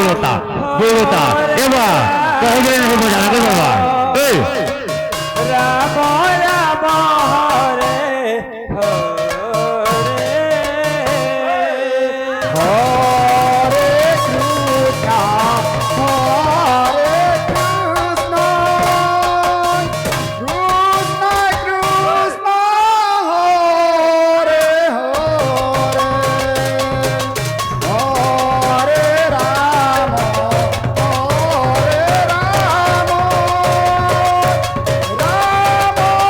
দেবতা দেবতা এবার কহবেন জানাতে বাবা এই রাম রাম হরে হরে কৃষ্ণ হরে Krishna Krishna Krishna Hare Hare Hare Ram Ram Ram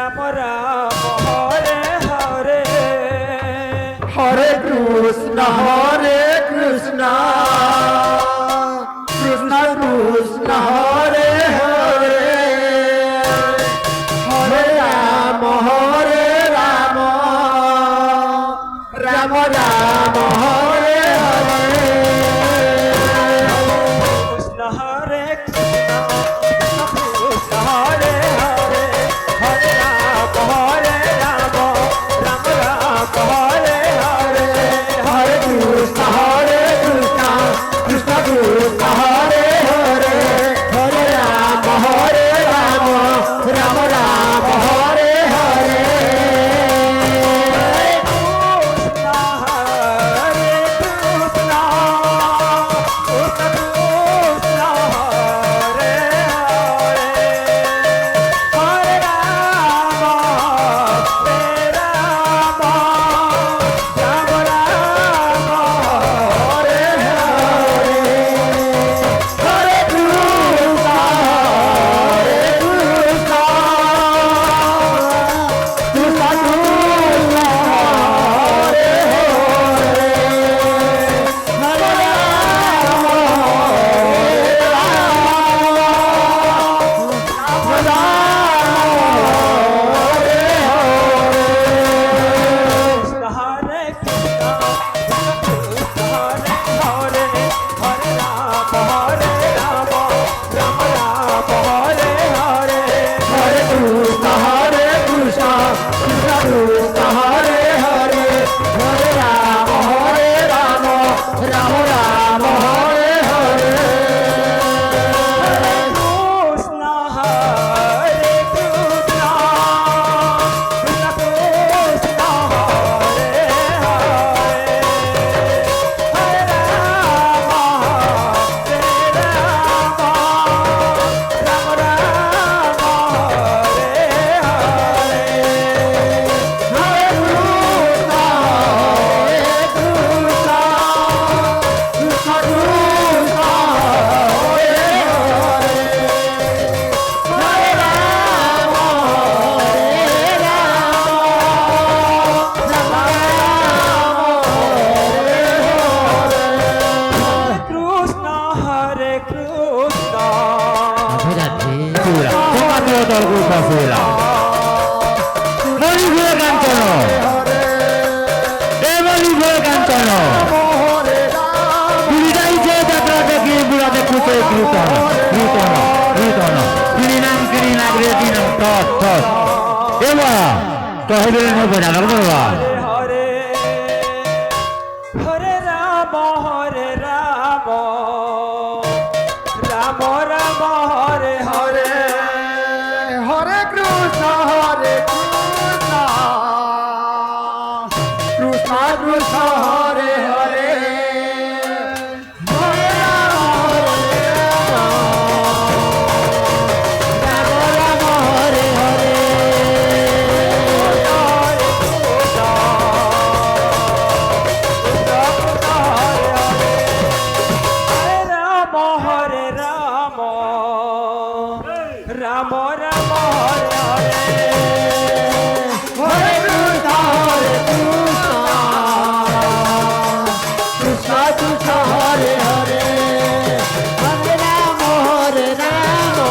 Ram Ram Hare Hare Hare Krishna, Hare Krishna, Krishna Krishna, Hare Hare, Hare Rama, Hare Rama, Rama Rama, Hare Hare. Krishna Hare Krishna Krishna Hare Hare Hare Ram Hare Ram Ram Ram Hare Hare Hare Krishna, Hare Krishna, Krishna Krishna, Hare Hare, Hare Rama, Hare Rama, Rama Rama, Hare Hare. Krishna Hare Krishna Krishna Krishna Hare Hare Hare Ram Hare Ram Ram Ram Hare Hare Krishna, Hare Krishna, Krishna Krishna, Hare Hare, Hare Rama, Hare Rama, Rama Rama, Hare Hare. Hare Krishna, Hare Krishna, Krishna Krishna, Hare Hare, Hare Rama, Hare Rama, Rama Rama, Hare Hare. Hare Krishna, Hare Krishna, Krishna Krishna, Hare Hare, Hare Rama, Hare Rama, Rama Rama, Hare Hare. Sura, tomate otro grupo sura. Mori fue cantano. Mori fue cantano. Pilitai je jatrate ki burate kute kritono. Kirinam gretinam tot. Ewa, to hebele no bana lagba. Hare Hare Ram Hare Ram Ram Ram Hare Hare Hare Krishna, Hare Krishna, Krishna Krishna, Hare Hare, Hare Rama, Hare Rama, Rama Rama, Hare Hare. Hare Ram Ram Ram Hare Hare Hare Krishna, Hare Krishna, Krishna Krishna, Hare Hare, Hare Rama, Hare Rama,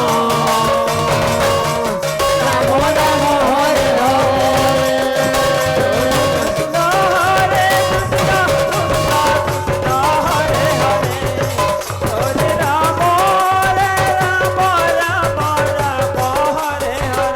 Rama Rama, Hare Hare. হরে কৃষ্ণ কৃষ্ণ হরে হরে হরে রাম রাম রাম রাম হরে হরে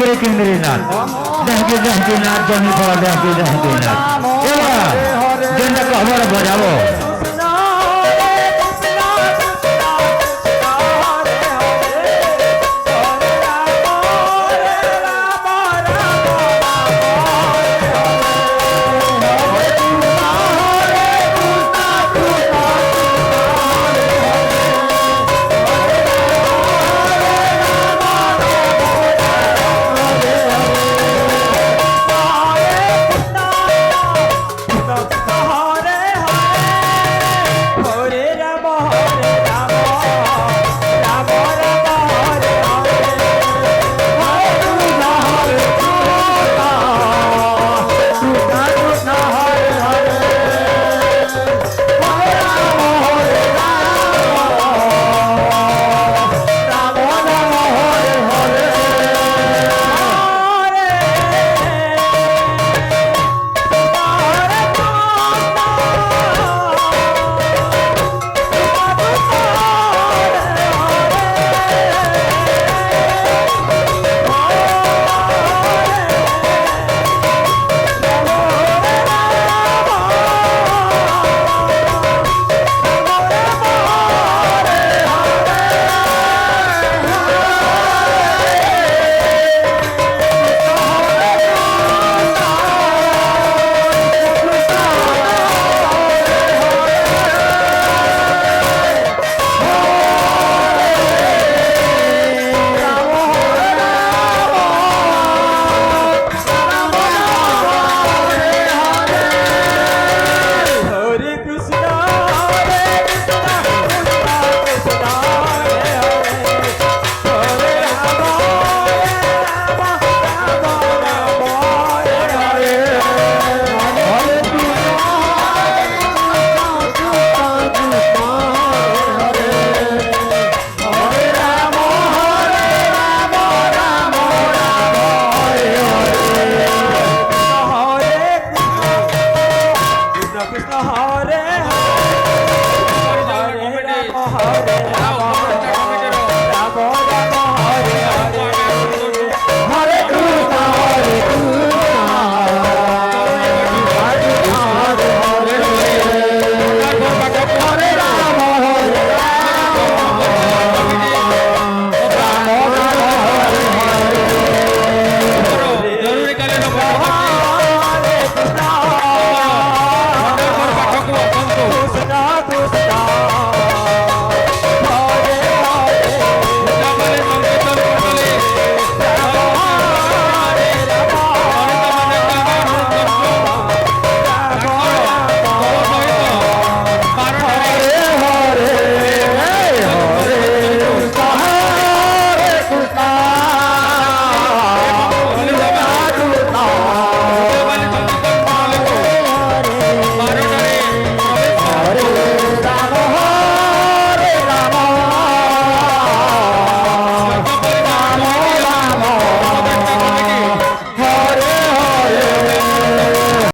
করে কেন্দ্রীনাথ দেখি নাথ জমি পড়া দেখি নাথ এবার যেটা খবর বোঝাবো কৃষ্ণ হরে কৃষ্ণ কৃষ্ণ কৃষ্ণ হরে হরে হরে রাম রাম হরে রাম